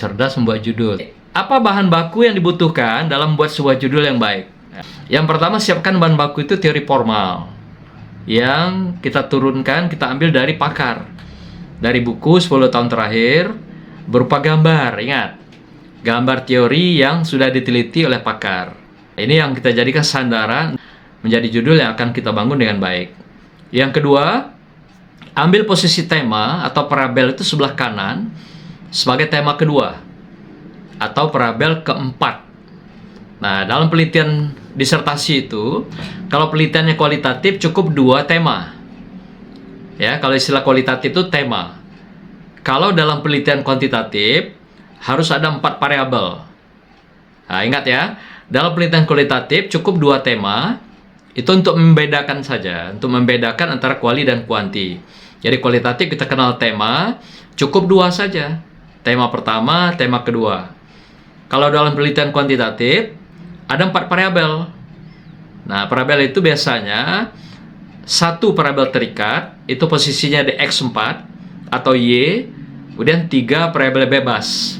Cerdas membuat judul. Apa bahan baku yang dibutuhkan dalam membuat sebuah judul yang baik? Yang pertama, siapkan bahan baku itu teori formal yang kita turunkan, kita ambil dari pakar, dari buku 10 tahun terakhir, berupa gambar. Ingat, gambar teori yang sudah diteliti oleh pakar. Ini yang kita jadikan sandaran menjadi judul yang akan kita bangun dengan baik. Yang kedua, ambil posisi tema atau parabel itu sebelah kanan sebagai tema kedua atau parabel keempat. Nah, dalam penelitian disertasi itu, kalau penelitiannya kualitatif cukup 2 tema. Ya, kalau istilah kualitatif itu tema. Kalau dalam penelitian kuantitatif harus ada 4 variabel. Nah, ingat ya, dalam penelitian kualitatif cukup 2 tema. Itu untuk membedakan saja, untuk membedakan antara kuali dan kuanti. Jadi kualitatif kita kenal tema, cukup 2 saja. Tema pertama, tema kedua. Kalau dalam penelitian kuantitatif ada 4 variabel. Nah, variabel itu biasanya 1 variabel terikat, itu posisinya di X4 atau Y, kemudian 3 variabel bebas.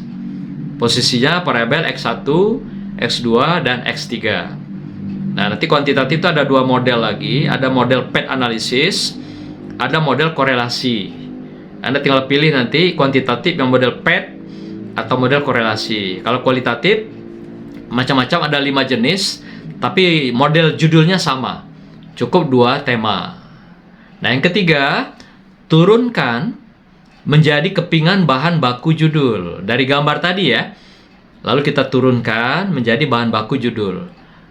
Posisinya variabel X1, X2, dan X3. Nah, nanti kuantitatif itu ada 2 model lagi, ada model PET analisis, ada model korelasi. Anda tinggal pilih nanti kuantitatif yang model PET atau model korelasi. Kalau kualitatif macam-macam, ada 5 jenis, tapi model judulnya sama. Cukup 2 tema. Nah, yang ketiga, turunkan menjadi kepingan bahan baku judul. Dari gambar tadi ya. Lalu kita turunkan menjadi bahan baku judul.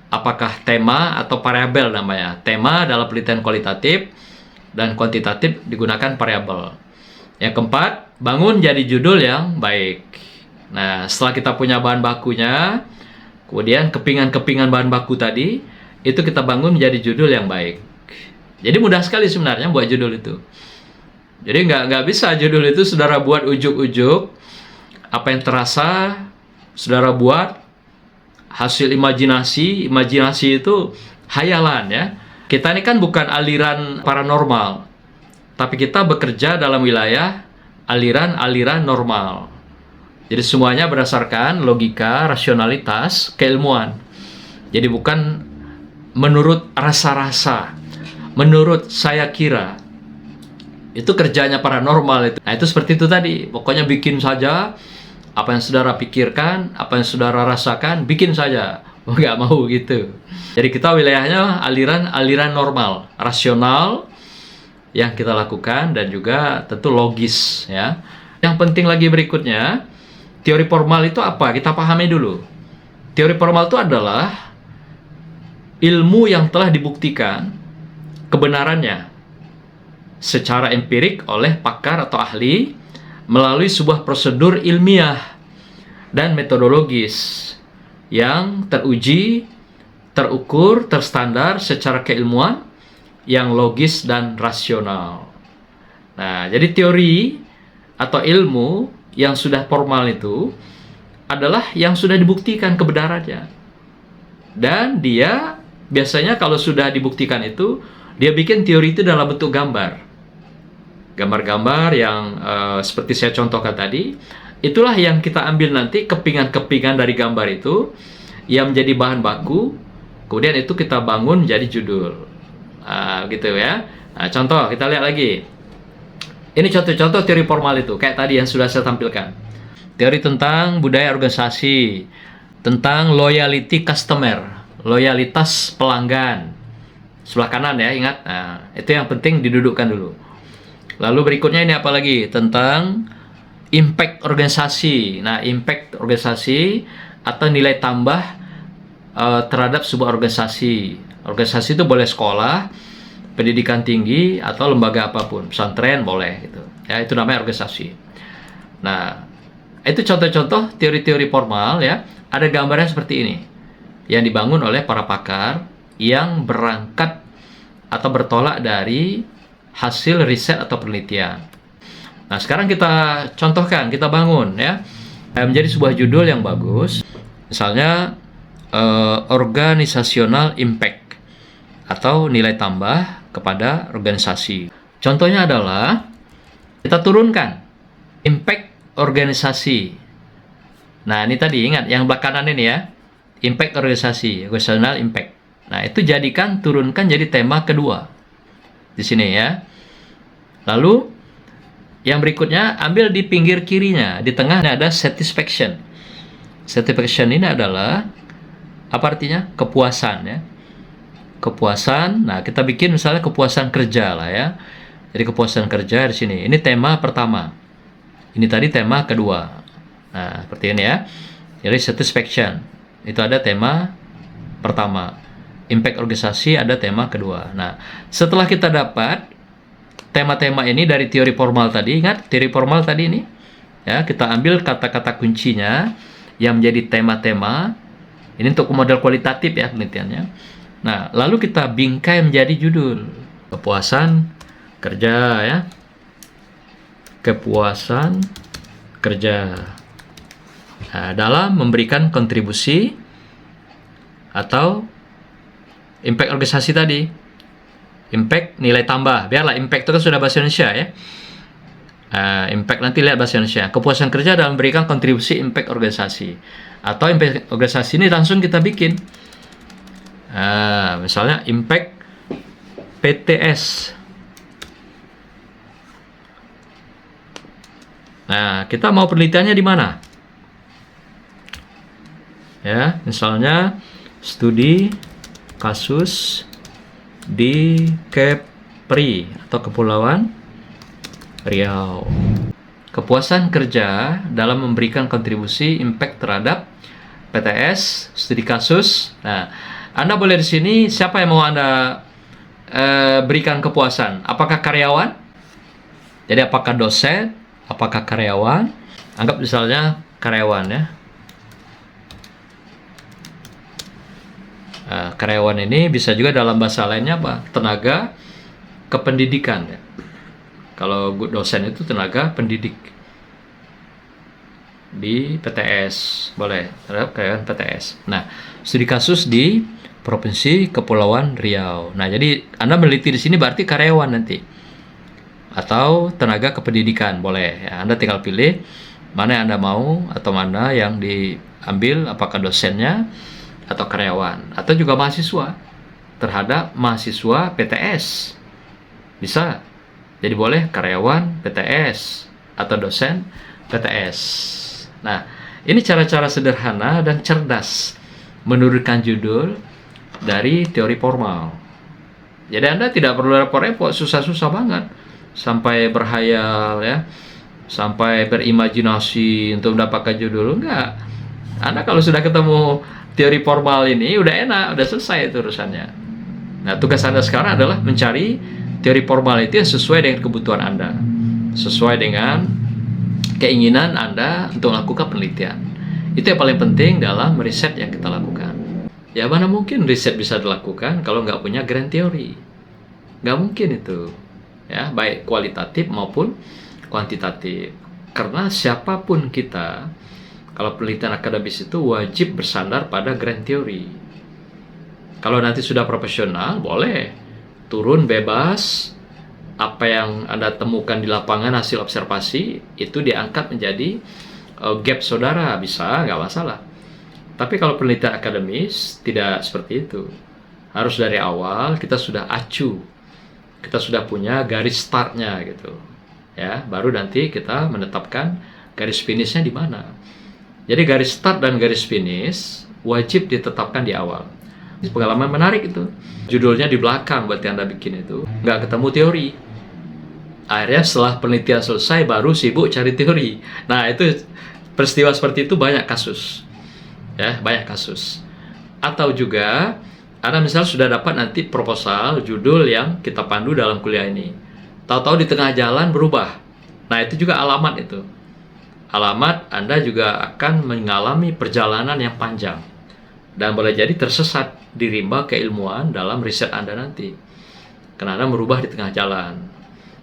Apakah tema atau variabel namanya? Tema dalam penelitian kualitatif dan kuantitatif digunakan variabel. Yang keempat, bangun jadi judul yang baik. Nah, setelah kita punya bahan bakunya, kemudian kepingan-kepingan bahan baku tadi, itu kita bangun menjadi judul yang baik. Jadi mudah sekali sebenarnya buat judul itu. Jadi nggak bisa judul itu saudara buat ujuk-ujuk, apa yang terasa saudara buat, hasil imajinasi itu hayalan ya. Kita ini kan bukan aliran paranormal, tapi kita bekerja dalam wilayah aliran-aliran normal. Jadi semuanya berdasarkan logika, rasionalitas, keilmuan. Jadi bukan menurut rasa-rasa, menurut saya kira. Itu kerjanya paranormal itu. Nah, itu seperti itu tadi. Pokoknya bikin saja apa yang saudara pikirkan, apa yang saudara rasakan, bikin saja. Nggak mau gitu. Jadi kita wilayahnya aliran-aliran normal, rasional, yang kita lakukan dan juga tentu logis ya. Yang penting lagi berikutnya, teori formal itu apa? Kita pahami dulu. Teori formal itu adalah ilmu yang telah dibuktikan kebenarannya secara empirik oleh pakar atau ahli melalui sebuah prosedur ilmiah dan metodologis yang teruji, terukur, terstandar secara keilmuan yang logis dan rasional. Nah, jadi teori atau ilmu yang sudah formal itu adalah yang sudah dibuktikan kebenarannya. Dan dia biasanya kalau sudah dibuktikan itu, dia bikin teori itu dalam bentuk gambar. Gambar-gambar yang seperti saya contohkan tadi, itulah yang kita ambil nanti kepingan-kepingan dari gambar itu yang menjadi bahan baku, kemudian itu kita bangun menjadi judul. Gitu ya. Nah, contoh kita lihat lagi. Ini contoh-contoh teori formal itu kayak tadi yang sudah saya tampilkan. Teori tentang budaya organisasi, tentang loyalty customer, loyalitas pelanggan. Sebelah kanan ya, ingat. Nah, itu yang penting didudukkan dulu. Lalu berikutnya ini apa lagi? Tentang impact organisasi. Nah, impact organisasi atau nilai tambah terhadap sebuah organisasi. Organisasi itu boleh sekolah, pendidikan tinggi, atau lembaga apapun, pesantren boleh gitu. Ya, itu namanya organisasi. Nah, itu contoh-contoh teori-teori formal ya. Ada gambarnya seperti ini yang dibangun oleh para pakar yang berangkat atau bertolak dari hasil riset atau penelitian. Nah, sekarang kita contohkan, kita bangun ya menjadi sebuah judul yang bagus. Misalnya organisational impact atau nilai tambah kepada organisasi. Contohnya adalah kita turunkan impact organisasi Nah, ini tadi ingat yang belakangan ini ya, impact organisasi, organizational impact. Nah, itu jadikan, turunkan jadi tema kedua di sini ya. Lalu yang berikutnya ambil di pinggir kirinya, di tengah ada satisfaction. Satisfaction ini adalah apa artinya? Kepuasan ya. Kepuasan. Nah, kita bikin misalnya kepuasan kerja lah ya. Jadi kepuasan kerja di sini. Ini tema pertama. Ini tadi tema kedua. Nah, seperti ini ya. Jadi satisfaction itu ada tema pertama. Impact organisasi ada tema kedua. Nah, setelah kita dapat tema-tema ini dari teori formal tadi, ingat teori formal tadi ini? Ya, kita ambil kata-kata kuncinya yang menjadi tema-tema. Ini untuk model kualitatif ya penelitiannya. Nah, lalu kita bingkai menjadi judul. Kepuasan kerja ya. Kepuasan kerja. Nah, dalam memberikan kontribusi atau impact organisasi tadi. Impact nilai tambah. Biarlah impact itu kan sudah bahasa Indonesia ya. Impact nanti lihat bahasa Indonesia. Kepuasan kerja dalam memberikan kontribusi impact organisasi. Atau impact organisasi ini langsung kita bikin. Misalnya impact PTS. Nah, kita mau penelitiannya di mana? Ya, misalnya studi kasus di Kepri atau Kepulauan Riau. Kepuasan kerja dalam memberikan kontribusi impact terhadap PTS, studi kasus. Nah, Anda boleh di sini siapa yang mau Anda berikan kepuasan? Apakah karyawan? Jadi apakah dosen? Apakah karyawan? Anggap misalnya karyawan ya. Karyawan ini bisa juga dalam bahasa lainnya apa? Tenaga kependidikan ya. Kalau dosen itu tenaga pendidik di PTS, boleh terhadap karyawan PTS. Nah, studi kasus di Provinsi Kepulauan Riau. Nah, jadi Anda meneliti di sini berarti karyawan nanti atau tenaga kependidikan, boleh ya. Anda tinggal pilih mana yang Anda mau atau mana yang diambil, apakah dosennya atau karyawan atau juga mahasiswa terhadap mahasiswa PTS bisa. Jadi boleh karyawan PTS atau dosen PTS. Nah, ini cara-cara sederhana dan cerdas menurunkan judul dari teori formal. Jadi Anda tidak perlu repot-repot, susah-susah banget sampai berhayal ya, sampai berimajinasi untuk mendapatkan judul. Enggak. Anda kalau sudah ketemu teori formal ini udah enak, udah selesai itu urusannya. Nah, tugas Anda sekarang adalah mencari teori formal itu yang sesuai dengan kebutuhan Anda, sesuai dengan keinginan Anda untuk melakukan penelitian. Itu yang paling penting dalam riset yang kita lakukan. Ya, mana mungkin riset bisa dilakukan kalau nggak punya grand theory? Nggak mungkin itu. Ya, baik kualitatif maupun kuantitatif. Karena siapapun kita, kalau penelitian akademis itu wajib bersandar pada grand theory. Kalau nanti sudah profesional, boleh turun bebas, apa yang Anda temukan di lapangan hasil observasi itu diangkat menjadi gap saudara, bisa, nggak masalah. Tapi kalau penelitian akademis tidak seperti itu. Harus dari awal kita sudah acu, kita sudah punya garis startnya gitu, ya. Baru nanti kita menetapkan garis finishnya di mana. Jadi garis start dan garis finish wajib ditetapkan di awal. Pengalaman menarik itu. Judulnya di belakang berarti Anda bikin itu. Nggak ketemu teori. Akhirnya setelah penelitian selesai baru sibuk cari teori. Nah, itu peristiwa seperti itu banyak kasus. Ya, banyak kasus. Atau juga Anda misalnya sudah dapat nanti proposal judul yang kita pandu dalam kuliah ini. Tahu-tahu di tengah jalan berubah. Nah, itu juga alamat itu. Alamat Anda juga akan mengalami perjalanan yang panjang. Dan boleh jadi tersesat di rimba keilmuan dalam riset Anda nanti. Karena Anda merubah di tengah jalan.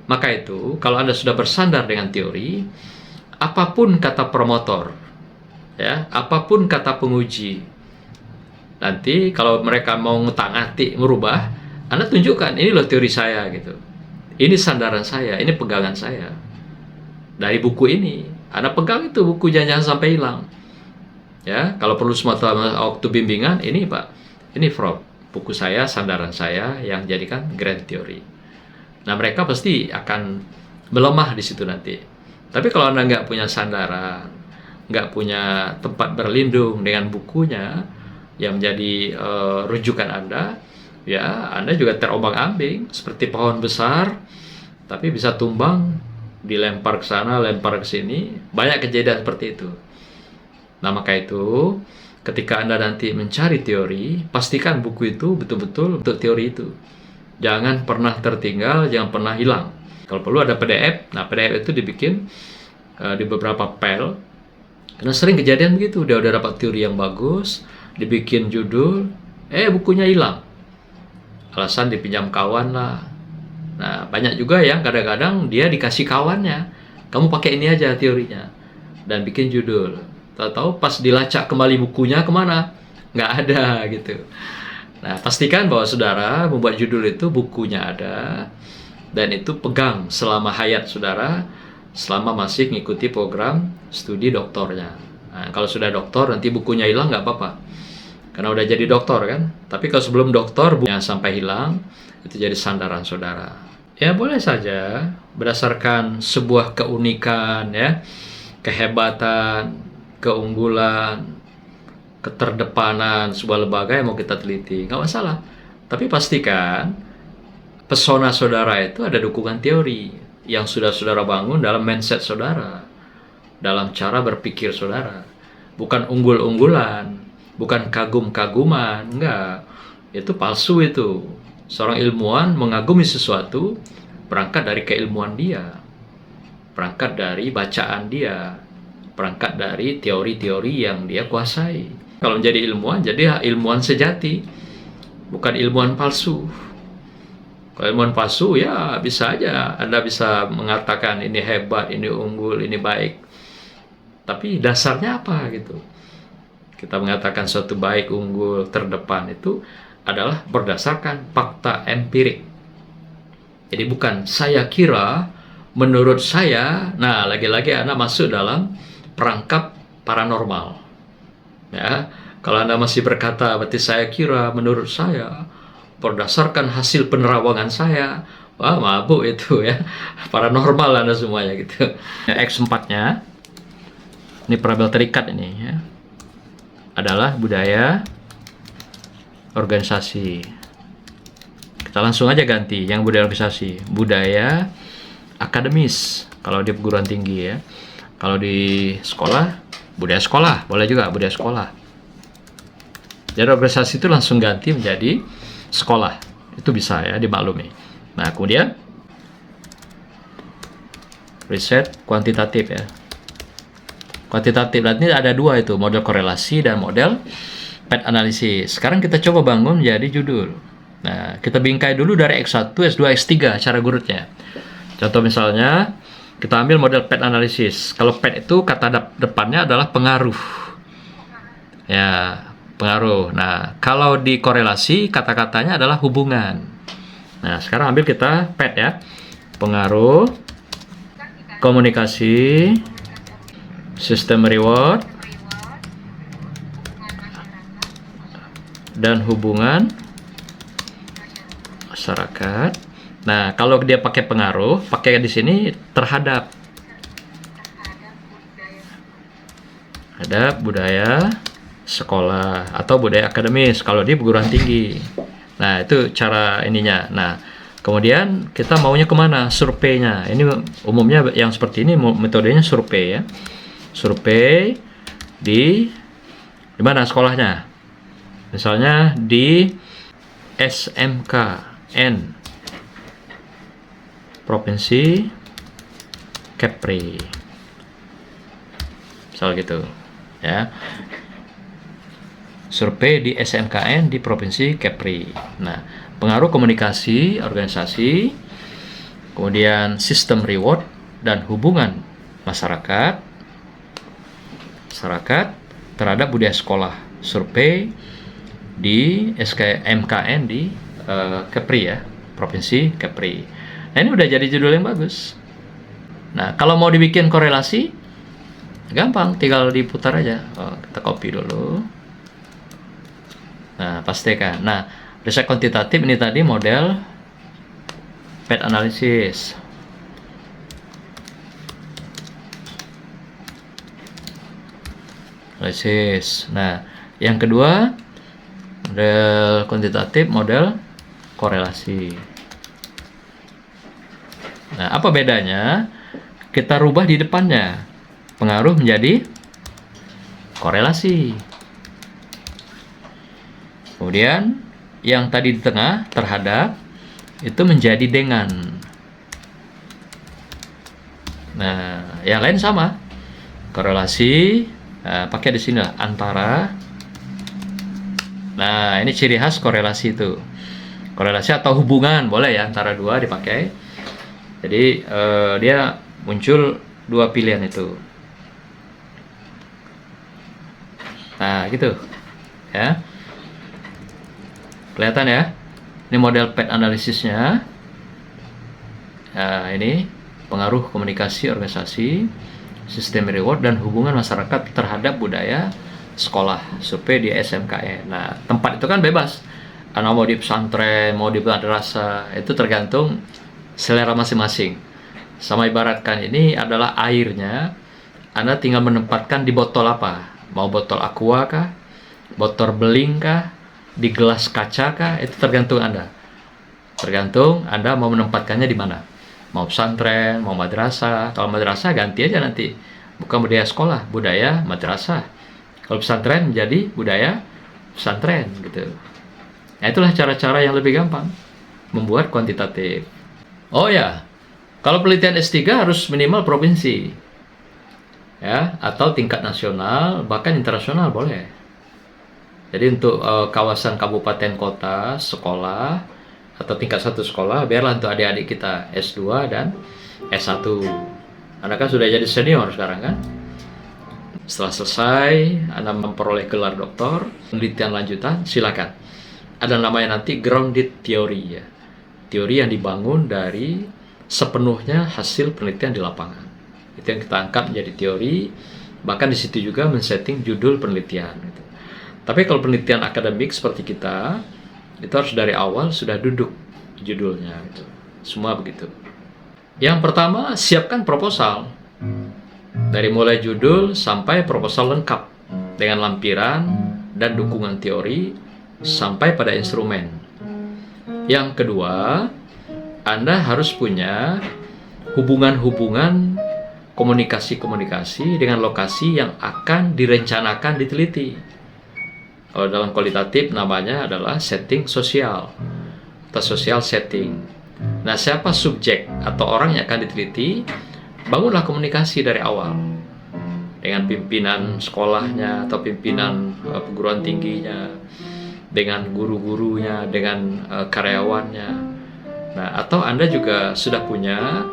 Maka itu, kalau Anda sudah bersandar dengan teori, apapun kata promotor, ya, apapun kata penguji, nanti kalau mereka mau ngutang-atik merubah, Anda tunjukkan, ini loh teori saya gitu. Ini sandaran saya, ini pegangan saya. Dari buku ini, Anda pegang itu buku, jangan sampai hilang. Ya, kalau perlu semata waktu bimbingan, ini Pak, ini from buku saya, sandaran saya yang jadikan grand theory. Nah, mereka pasti akan melemah di situ nanti. Tapi kalau Anda nggak punya sandaran, nggak punya tempat berlindung dengan bukunya yang menjadi rujukan Anda, ya Anda juga terombang-ambing seperti pohon besar, tapi bisa tumbang, dilempar ke sana, lempar ke sini. Banyak kejadian seperti itu. Nah, maka itu ketika Anda nanti mencari teori, pastikan buku itu betul-betul untuk teori itu. Jangan pernah tertinggal, jangan pernah hilang. Kalau perlu ada PDF. Nah, PDF itu dibikin di beberapa file. Karena sering kejadian begitu, dia udah dapat teori yang bagus, dibikin judul, bukunya hilang. Alasan dipinjam kawan lah. Nah, banyak juga yang kadang-kadang dia dikasih kawannya, kamu pakai ini aja teorinya, dan bikin judul. Tahu-tahu pas dilacak kembali bukunya kemana? Nggak ada gitu. Nah, pastikan bahwa saudara membuat judul itu bukunya ada, dan itu pegang selama hayat saudara, selama masih mengikuti program studi doktornya. Nah, kalau sudah doktor, nanti bukunya hilang nggak apa-apa. Karena udah jadi doktor kan. Tapi kalau sebelum doktor, bukunya sampai hilang, itu jadi sandaran saudara. Ya boleh saja, berdasarkan sebuah keunikan, ya, kehebatan, keunggulan, keterdepanan sebuah lembaga yang mau kita teliti, nggak masalah. Tapi pastikan pesona saudara itu ada dukungan teori yang sudah saudara bangun dalam mindset saudara, dalam cara berpikir saudara. Bukan unggul-unggulan, bukan kagum-kaguman, enggak. Itu palsu itu. Seorang ilmuwan mengagumi sesuatu berangkat dari keilmuan dia, berangkat dari bacaan dia, berangkat dari teori-teori yang dia kuasai. Kalau menjadi ilmuwan, jadi ilmuwan sejati, bukan ilmuwan palsu. Kalau ilmuwan palsu, ya bisa aja Anda bisa mengatakan ini hebat, ini unggul, ini baik. Tapi dasarnya apa gitu? Kita mengatakan suatu baik, unggul, terdepan itu adalah berdasarkan fakta empirik. Jadi bukan saya kira, menurut saya. Nah, lagi-lagi Anda masuk dalam perangkap paranormal. Ya, kalau Anda masih berkata, berarti saya kira, menurut saya, berdasarkan hasil penerawangan saya, wah mabuk itu ya, paranormal Anda semuanya gitu. X4-nya, ini parabel terikat ini ya, adalah budaya organisasi. Kita langsung aja ganti yang budaya organisasi, budaya akademis kalau di perguruan tinggi ya. Kalau di sekolah, budaya sekolah, boleh juga budaya sekolah. Jadi organisasi itu langsung ganti menjadi sekolah. Itu bisa ya, dimaklumi. Nah, kemudian riset kuantitatif ya. Kuantitatif, berarti ada dua itu, model korelasi dan model PET analisis. Sekarang kita coba bangun menjadi judul. Nah, kita bingkai dulu dari X1, S2, X3 cara gurutnya. Contoh misalnya, kita ambil model PET analisis. Kalau PET itu kata depannya adalah pengaruh. Ya, pengaruh. Nah, kalau di korelasi kata-katanya adalah hubungan. Nah, sekarang ambil kita PET ya. Pengaruh, komunikasi, sistem reward, dan hubungan masyarakat. Nah, kalau dia pakai pengaruh, pakai di sini terhadap budaya sekolah atau budaya akademis kalau di perguruan tinggi. Nah, itu cara ininya. Nah, kemudian kita maunya kemana? Surveinya. Ini umumnya yang seperti ini metodenya survei ya. Survei di mana sekolahnya? Misalnya di SMKN Provinsi Kepri, misal gitu ya. Survei di SMKN di Provinsi Kepri. Nah, pengaruh komunikasi organisasi, kemudian sistem reward dan hubungan masyarakat terhadap budaya sekolah. Survei di SMKN di Kepri ya, Provinsi Kepri. Nah, ini udah jadi judul yang bagus. Nah, kalau mau dibikin korelasi, Gampang, tinggal diputar aja. Kita copy dulu. Nah, pastikan. Nah, riset kuantitatif ini tadi model PET analysis. Nah, yang kedua model kuantitatif, model korelasi. Nah, apa bedanya? Kita rubah di depannya. Pengaruh menjadi korelasi. Kemudian yang tadi di tengah terhadap itu menjadi dengan. Nah, yang lain sama. Korelasi pakai di sini lah, antara. Nah, ini ciri khas korelasi itu. Korelasi atau hubungan boleh ya, antara dua dipakai. Jadi dia muncul dua pilihan itu. Nah, gitu ya. Kelihatan ya, ini model PET analisisnya. Nah, ini pengaruh komunikasi organisasi, sistem reward, dan hubungan masyarakat terhadap budaya sekolah, survei di SMKN. Nah, tempat itu kan bebas. Anda mau di pesantren, mau di madrasah, itu tergantung selera masing-masing. Sama ibaratkan ini adalah airnya, Anda tinggal menempatkan di botol apa. Mau botol aqua kah? Botol beling kah? Di gelas kaca kah? Itu tergantung Anda. Tergantung Anda mau menempatkannya di mana. Mau pesantren, mau madrasah. Kalau madrasah ganti aja nanti. Bukan budaya sekolah, budaya madrasah. Kalau pesantren menjadi budaya pesantren gitu. Nah, itulah cara-cara yang lebih gampang membuat kuantitatif. Oh ya, kalau penelitian S3 harus minimal provinsi. Ya, atau tingkat nasional, bahkan internasional boleh. Jadi untuk kawasan kabupaten kota, sekolah, atau tingkat satu sekolah, biarlah untuk adik-adik kita S2 dan S1. Anda kan sudah jadi senior sekarang kan? Setelah selesai, Anda memperoleh gelar doktor, penelitian lanjutan, silakan. Ada namanya nanti grounded theory ya. Teori yang dibangun dari sepenuhnya hasil penelitian di lapangan. Itu yang kita angkat menjadi teori, bahkan di situ juga men-setting judul penelitian gitu. Tapi kalau penelitian akademik seperti kita, itu harus dari awal sudah duduk judulnya gitu. Semua begitu. Yang pertama, siapkan proposal. Dari mulai judul sampai proposal lengkap dengan lampiran dan dukungan teori sampai pada instrumen. Yang kedua, Anda harus punya hubungan-hubungan komunikasi-komunikasi dengan lokasi yang akan direncanakan diteliti. Kalau dalam kualitatif namanya adalah setting sosial atau social setting. Nah, siapa subjek atau orang yang akan diteliti? Bangunlah komunikasi dari awal dengan pimpinan sekolahnya atau pimpinan perguruan tingginya, dengan guru-gurunya, dengan karyawannya. Nah, atau Anda juga sudah punya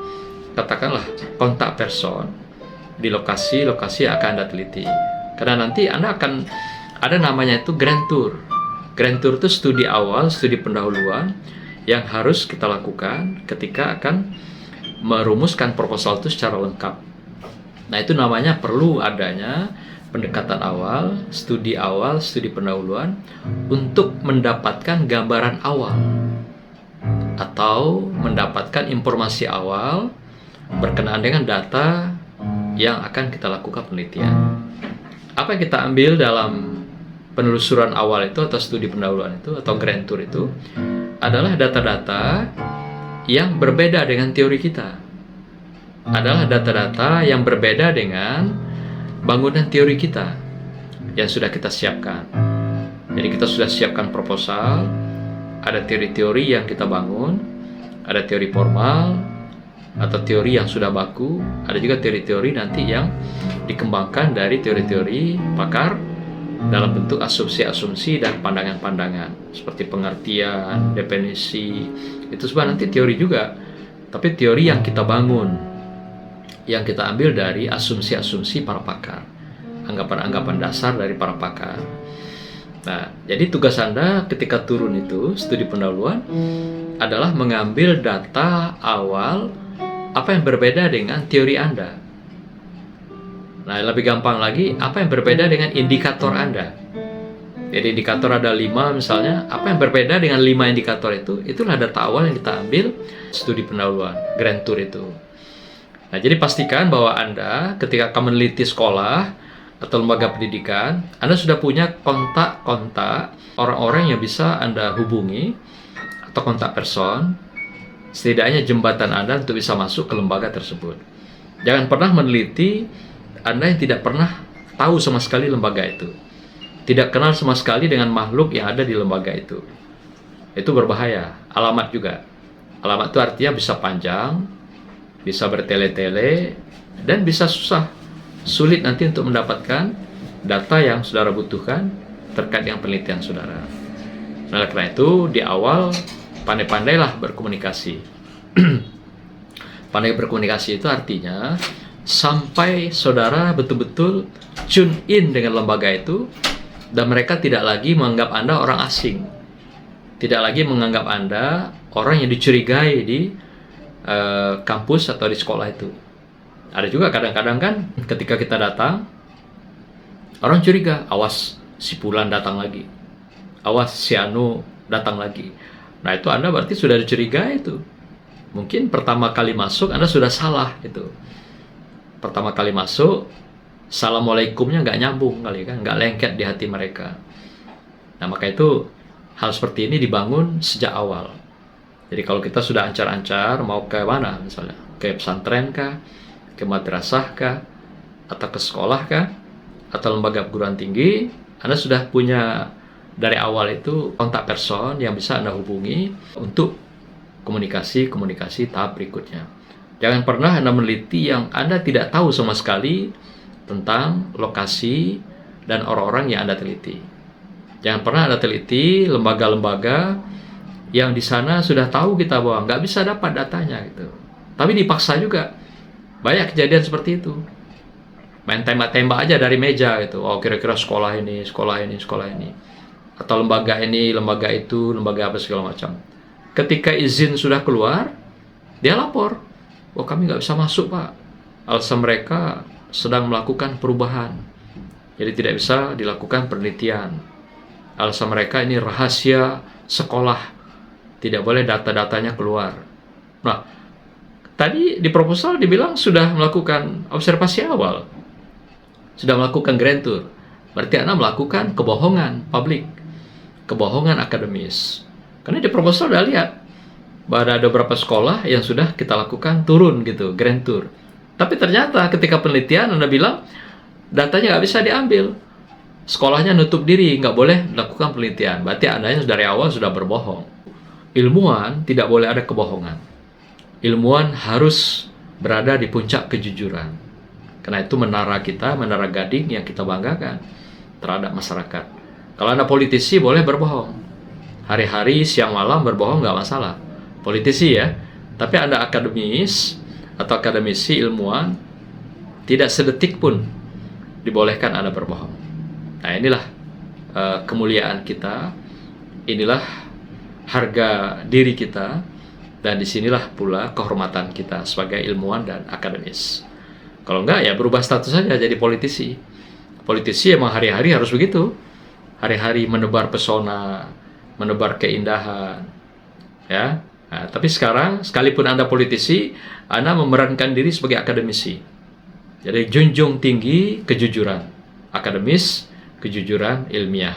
katakanlah kontak person di lokasi-lokasi yang akan Anda teliti. Karena nanti Anda akan ada namanya itu Grand Tour. Grand Tour itu studi awal, studi pendahuluan yang harus kita lakukan ketika akan merumuskan proposal itu secara lengkap. Nah, itu namanya perlu adanya pendekatan awal, studi pendahuluan untuk mendapatkan gambaran awal atau mendapatkan informasi awal berkenaan dengan data yang akan kita lakukan penelitian. Apa yang kita ambil dalam penelusuran awal itu atau studi pendahuluan itu atau grand tour itu adalah data-data yang berbeda dengan teori kita. Adalah data-data yang berbeda dengan bangunan teori kita yang sudah kita siapkan. Jadi kita sudah siapkan proposal, ada teori-teori yang kita bangun, ada teori formal atau teori yang sudah baku, ada juga teori-teori nanti yang dikembangkan dari teori-teori pakar dalam bentuk asumsi-asumsi dan pandangan-pandangan seperti pengertian, definisi, itu semua nanti teori juga, tapi teori yang kita bangun, yang kita ambil dari asumsi-asumsi para pakar, anggapan-anggapan dasar dari para pakar. Nah, jadi tugas Anda ketika turun itu, studi pendahuluan, adalah mengambil data awal apa yang berbeda dengan teori Anda. Nah, lebih gampang lagi, apa yang berbeda dengan indikator Anda? Jadi indikator ada 5 misalnya, apa yang berbeda dengan 5 indikator itu? Itulah data awal yang kita ambil studi pendahuluan, Grand Tour itu. Nah, jadi pastikan bahwa Anda ketika akan meneliti sekolah atau lembaga pendidikan, Anda sudah punya kontak-kontak orang-orang yang bisa Anda hubungi atau kontak person, setidaknya jembatan Anda untuk bisa masuk ke lembaga tersebut. Jangan pernah meneliti Anda yang tidak pernah tahu sama sekali lembaga itu. Tidak kenal sama sekali dengan makhluk yang ada di lembaga itu. Itu berbahaya. Alamat juga. Alamat itu artinya bisa panjang, bisa bertele-tele, dan bisa susah. Sulit nanti untuk mendapatkan data yang saudara butuhkan terkait dengan penelitian saudara. Nah, karena itu di awal pandai-pandailah berkomunikasi. Pandai berkomunikasi itu artinya sampai saudara betul-betul tune in dengan lembaga itu, dan mereka tidak lagi menganggap Anda orang asing. Tidak lagi menganggap Anda orang yang dicurigai di kampus atau di sekolah itu. Ada juga kadang-kadang kan ketika kita datang, orang curiga, awas si Fulan datang lagi. Awas si Anu datang lagi. Nah, itu Anda berarti sudah dicurigai itu. Mungkin pertama kali masuk Anda sudah salah itu. Pertama kali masuk, Assalamualaikumnya nggak nyambung kali kan, nggak lengket di hati mereka. Nah, maka itu hal seperti ini dibangun sejak awal. Jadi kalau kita sudah ancar-ancar mau ke mana misalnya, ke pesantren kah, ke madrasah kah, atau ke sekolah kah, atau lembaga perguruan tinggi, Anda sudah punya dari awal itu kontak person yang bisa Anda hubungi untuk komunikasi tahap berikutnya. Jangan pernah Anda meneliti yang Anda tidak tahu sama sekali tentang lokasi dan orang-orang yang Anda teliti. Jangan pernah Anda teliti lembaga-lembaga yang di sana sudah tahu kita bahwa nggak bisa dapat datanya gitu. Tapi dipaksa juga. Banyak kejadian seperti itu. Main tembak-tembak aja dari meja gitu. Oh, kira-kira sekolah ini, sekolah ini, sekolah ini. Atau lembaga ini, lembaga itu, lembaga apa segala macam. Ketika izin sudah keluar, dia lapor. Oh, kami nggak bisa masuk, Pak. Alasan mereka sedang melakukan perubahan. Jadi tidak bisa dilakukan penelitian. Alasan mereka ini rahasia sekolah. Tidak boleh data-datanya keluar. Nah, tadi di proposal dibilang sudah melakukan observasi awal. Sudah melakukan Grand Tour. Berarti Anda melakukan kebohongan publik. Kebohongan akademis. Karena di proposal sudah lihat bahwa ada beberapa sekolah yang sudah kita lakukan turun gitu, Grand Tour. Tapi ternyata ketika penelitian Anda bilang datanya nggak bisa diambil. Sekolahnya nutup diri, nggak boleh melakukan penelitian. Berarti Anda yang dari awal sudah berbohong. Ilmuwan tidak boleh ada kebohongan. Ilmuwan harus berada di puncak kejujuran. Karena itu menara kita, menara gading yang kita banggakan terhadap masyarakat. Kalau Anda politisi boleh berbohong. Hari-hari, siang malam berbohong nggak masalah. Politisi ya. Tapi Anda akademis atau akademisi ilmuwan, tidak sedetik pun dibolehkan Anda berbohong. Nah, inilah kemuliaan kita, inilah harga diri kita, dan disinilah pula kehormatan kita sebagai ilmuwan dan akademis. Kalau enggak ya berubah status saja jadi politisi. Politisi emang hari-hari harus begitu, hari-hari menebar pesona, menebar keindahan, ya. Nah, tapi sekarang sekalipun Anda politisi, Anda memerankan diri sebagai akademisi. Jadi junjung tinggi kejujuran akademis, kejujuran ilmiah.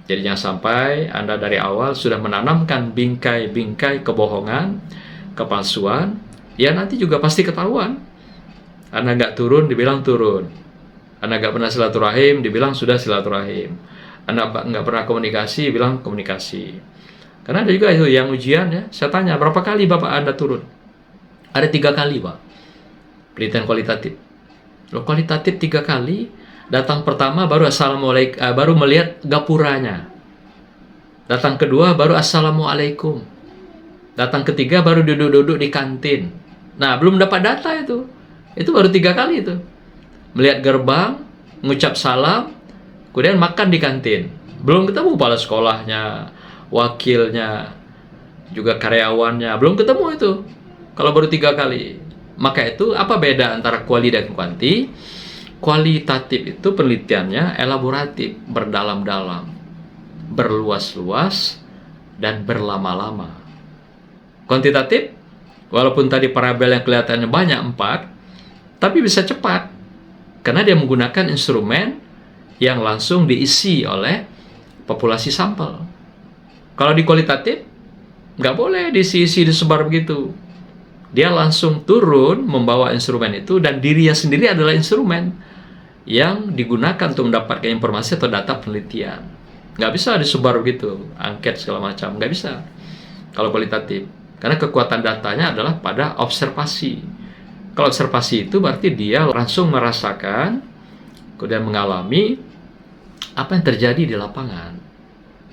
Jadi jangan sampai Anda dari awal sudah menanamkan bingkai-bingkai kebohongan, kepalsuan, ya nanti juga pasti ketahuan. Anda nggak turun, dibilang turun. Anda nggak pernah silaturahim, dibilang sudah silaturahim. Anda nggak pernah komunikasi, bilang komunikasi. Karena ada juga itu yang ujian ya. Saya tanya, berapa kali Bapak Anda turun? Ada 3 kali, Pak. Penelitian kualitatif. Loh, kualitatif 3 kali. Datang pertama baru assalamualaikum, baru melihat gapuranya. Datang kedua baru assalamualaikum. Datang ketiga baru duduk-duduk di kantin. Nah, belum dapat data itu. Itu baru 3 kali itu. Melihat gerbang, mengucap salam, kemudian makan di kantin. Belum ketemu kepala sekolahnya, wakilnya, juga karyawannya. Belum ketemu itu. Kalau baru 3 kali. Maka itu apa beda antara kuali dan kuanti? Kualitatif itu penelitiannya elaboratif, berdalam-dalam, berluas-luas, dan berlama-lama. Kuantitatif, walaupun tadi parabel yang kelihatannya banyak 4, tapi bisa cepat, karena dia menggunakan instrumen yang langsung diisi oleh populasi sampel. Kalau di kualitatif, nggak boleh diisi-isi disebar begitu. Dia langsung turun membawa instrumen itu, dan dirinya sendiri adalah instrumen yang digunakan untuk mendapatkan informasi atau data penelitian. Nggak bisa disebar begitu, angket segala macam, nggak bisa kalau kualitatif. Karena kekuatan datanya adalah pada observasi. Kalau observasi itu berarti dia langsung merasakan, kemudian mengalami apa yang terjadi di lapangan.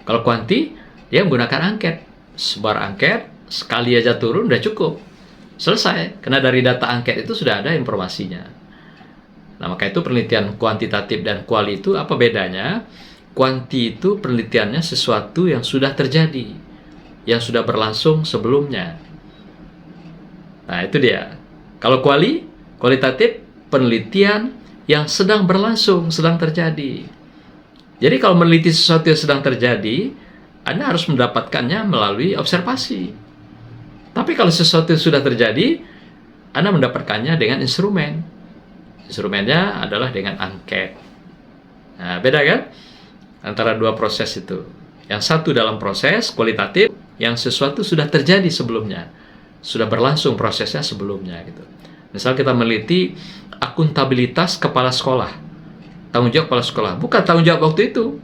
Kalau kuanti, dia menggunakan angket. Sebar angket, sekali aja turun, udah cukup. Selesai, karena dari data angket itu sudah ada informasinya. Nah, maka itu penelitian kuantitatif dan kuali itu apa bedanya? Kuanti itu penelitiannya sesuatu yang sudah terjadi, yang sudah berlangsung sebelumnya. Nah, itu dia. Kalau kualitatif, penelitian yang sedang berlangsung, sedang terjadi. Jadi kalau meneliti sesuatu yang sedang terjadi, Anda harus mendapatkannya melalui observasi. Tapi kalau sesuatu yang sudah terjadi, Anda mendapatkannya dengan instrumen. Instrumennya adalah dengan angket. Nah, beda kan? Antara dua proses itu. Yang satu dalam proses kualitatif, yang sesuatu sudah terjadi sebelumnya, sudah berlangsung prosesnya sebelumnya gitu. Misal kita meneliti akuntabilitas kepala sekolah, tanggung jawab kepala sekolah, bukan tanggung jawab waktu itu,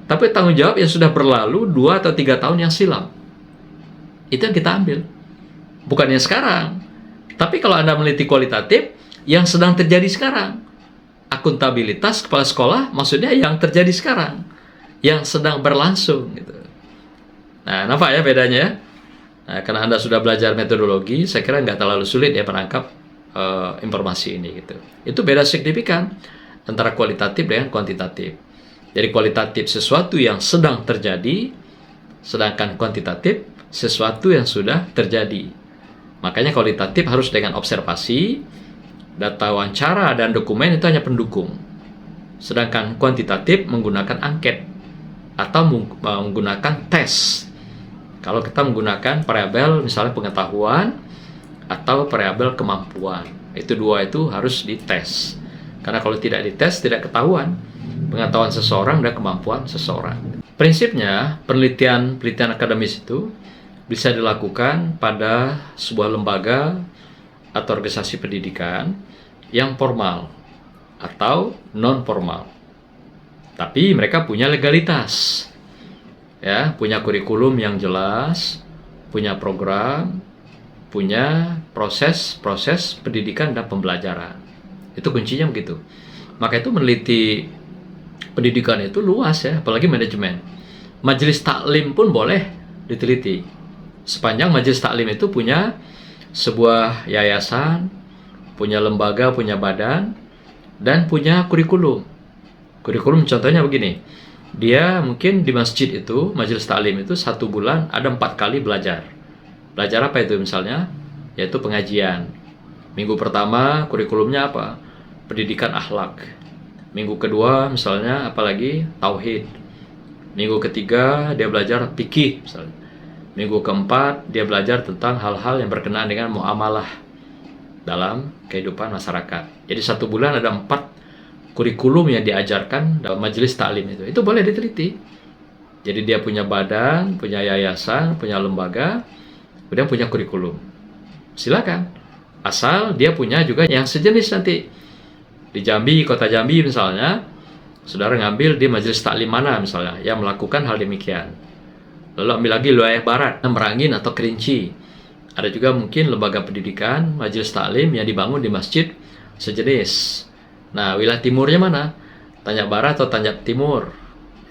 tapi tanggung jawab yang sudah berlalu 2 atau 3 tahun yang silam. Itu yang kita ambil, bukan yang sekarang. Tapi kalau Anda meneliti kualitatif, yang sedang terjadi sekarang. Akuntabilitas kepala sekolah maksudnya yang terjadi sekarang, yang sedang berlangsung gitu. Nah, nampak ya bedanya ya? Nah, karena Anda sudah belajar metodologi, saya kira nggak terlalu sulit ya menangkap informasi ini gitu. Itu beda signifikan antara kualitatif dengan kuantitatif. Jadi kualitatif sesuatu yang sedang terjadi, sedangkan kuantitatif sesuatu yang sudah terjadi. Makanya kualitatif harus dengan observasi, data wawancara, dan dokumen itu hanya pendukung. Sedangkan kuantitatif menggunakan angket atau menggunakan tes. Kalau kita menggunakan variabel misalnya pengetahuan atau variabel kemampuan, itu dua itu harus dites. Karena kalau tidak dites, tidak ketahuan pengetahuan seseorang dan kemampuan seseorang. Prinsipnya, penelitian akademis itu bisa dilakukan pada sebuah lembaga atau organisasi pendidikan yang formal atau non-formal. Tapi mereka punya legalitas. Ya, punya kurikulum yang jelas, punya program, punya proses pendidikan dan pembelajaran. Itu kuncinya begitu. Maka itu meneliti pendidikan itu luas ya, apalagi manajemen. Majelis taklim pun boleh diteliti. Sepanjang majelis taklim itu punya sebuah yayasan, punya lembaga, punya badan, dan punya kurikulum. Kurikulum contohnya begini. Dia mungkin di masjid itu, majelis taklim itu 1 bulan ada 4 kali belajar. Belajar apa itu misalnya? Yaitu pengajian. Minggu pertama kurikulumnya apa? Pendidikan akhlak. Minggu kedua misalnya apalagi? Tauhid. Minggu ketiga dia belajar fikih misalnya. Minggu keempat dia belajar tentang hal-hal yang berkenaan dengan muamalah dalam kehidupan masyarakat. Jadi 1 bulan ada 4 kurikulum yang diajarkan dalam majelis taklim itu boleh diteliti. Jadi dia punya badan, punya yayasan, punya lembaga, kemudian punya kurikulum. Silakan, asal dia punya juga yang sejenis nanti. Di Jambi, kota Jambi misalnya, saudara ngambil di majelis taklim mana misalnya yang melakukan hal demikian. Lalu ambil lagi wilayah barat, Merangin atau Kerinci. Ada juga mungkin lembaga pendidikan, majelis taklim yang dibangun di masjid sejenis. Nah, wilayah timurnya mana? Tanjak Barat atau Tanjak Timur.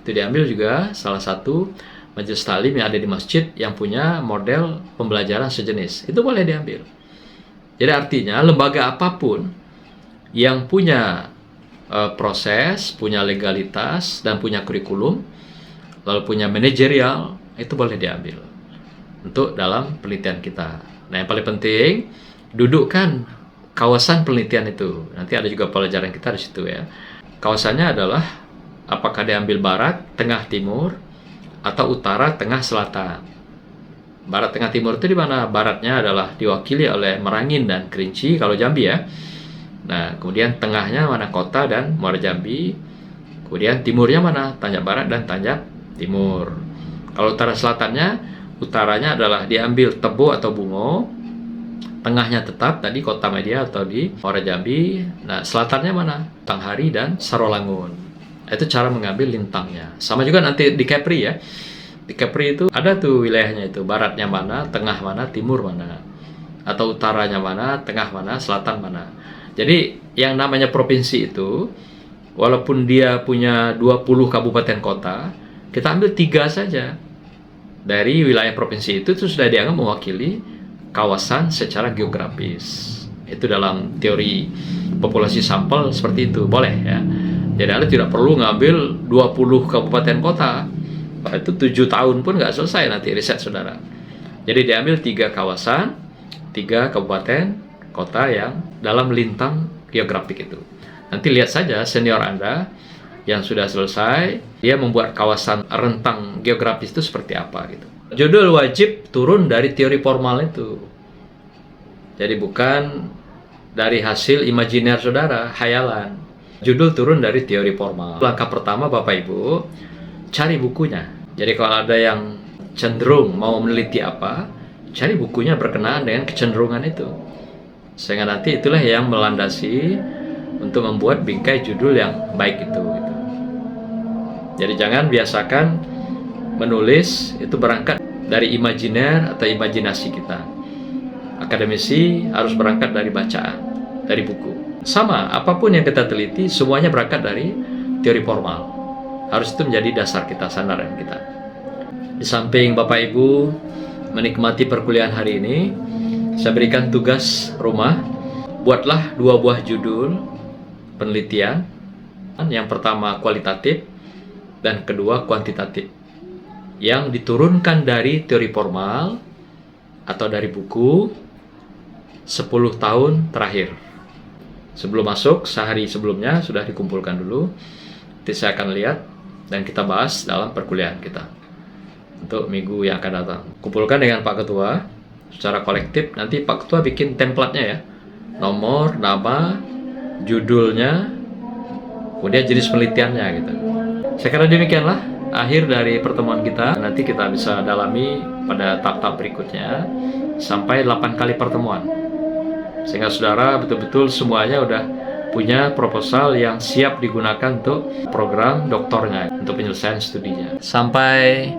Itu diambil juga salah satu majelis taklim yang ada di masjid yang punya model pembelajaran sejenis. Itu boleh diambil. Jadi artinya lembaga apapun yang punya proses, punya legalitas, dan punya kurikulum, lalu punya manajerial, itu boleh diambil untuk dalam penelitian kita. Nah, yang paling penting, dudukkan kawasan penelitian itu. Nanti ada juga pelajaran kita di situ ya. Kawasannya adalah apakah diambil barat, tengah, timur, atau utara, tengah, selatan. Barat, tengah, timur itu di mana? Baratnya adalah diwakili oleh Merangin dan Kerinci kalau Jambi ya. Nah, kemudian tengahnya mana? Kota dan Muara Jambi. Kemudian timurnya mana? Tanjak Barat dan Tanjak Timur. Kalau utara selatannya, utaranya adalah diambil Tebo atau Bungo. Tengahnya tetap tadi Kota Media atau di Muara Jambi. Nah, selatannya mana? Tanghari dan Sarolangun. Itu cara mengambil lintangnya. Sama juga nanti di Kepri ya. Di Kepri itu ada tuh wilayahnya itu. Baratnya mana, tengah mana, timur mana. Atau utaranya mana, tengah mana, selatan mana. Jadi yang namanya provinsi itu, walaupun dia punya 20 kabupaten kota, kita ambil 3 saja. Dari wilayah provinsi itu sudah dianggap mewakili kawasan secara geografis. Itu dalam teori populasi sampel seperti itu, boleh ya. Jadi Anda tidak perlu ngambil 20 kabupaten kota. Itu 7 tahun pun nggak selesai nanti riset saudara. Jadi diambil 3 kawasan, 3 kabupaten kota yang dalam lintang geografik itu. Nanti lihat saja senior Anda yang sudah selesai, dia membuat kawasan rentang geografis itu seperti apa gitu. Judul wajib turun dari teori formal itu. Jadi bukan dari hasil imajiner saudara, hayalan. Judul turun dari teori formal. Langkah pertama Bapak Ibu, cari bukunya. Jadi kalau ada yang cenderung mau meneliti apa, cari bukunya berkenaan dengan kecenderungan itu. Sehingga nanti itulah yang melandasi untuk membuat bingkai judul yang baik itu. Gitu. Jadi jangan biasakan menulis itu berangkat dari imajiner atau imajinasi kita. Akademisi harus berangkat dari bacaan, dari buku. Sama, apapun yang kita teliti, semuanya berangkat dari teori formal. Harus itu menjadi dasar kita, sandaran kita. Di samping Bapak Ibu menikmati perkuliahan hari ini, saya berikan tugas rumah. Buatlah 2 buah judul penelitian. Yang pertama kualitatif dan kedua kuantitatif. Yang diturunkan dari teori formal atau dari buku 10 tahun terakhir. Sebelum masuk, sehari sebelumnya sudah dikumpulkan dulu. Nanti saya akan lihat dan kita bahas dalam perkuliahan kita untuk minggu yang akan datang. Kumpulkan dengan Pak Ketua secara kolektif. Nanti Pak Ketua bikin template-nya ya. Nomor, nama, judulnya, kemudian jenis penelitiannya gitu. Saya kira demikianlah akhir dari pertemuan kita. Nanti kita bisa dalami pada tahap-tahap berikutnya sampai 8 kali pertemuan. Sehingga saudara betul-betul semuanya udah punya proposal yang siap digunakan untuk program doktornya, untuk penyelesaian studinya. Sampai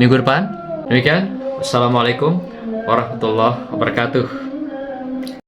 minggu depan. Demikian. Wassalamualaikum warahmatullahi wabarakatuh.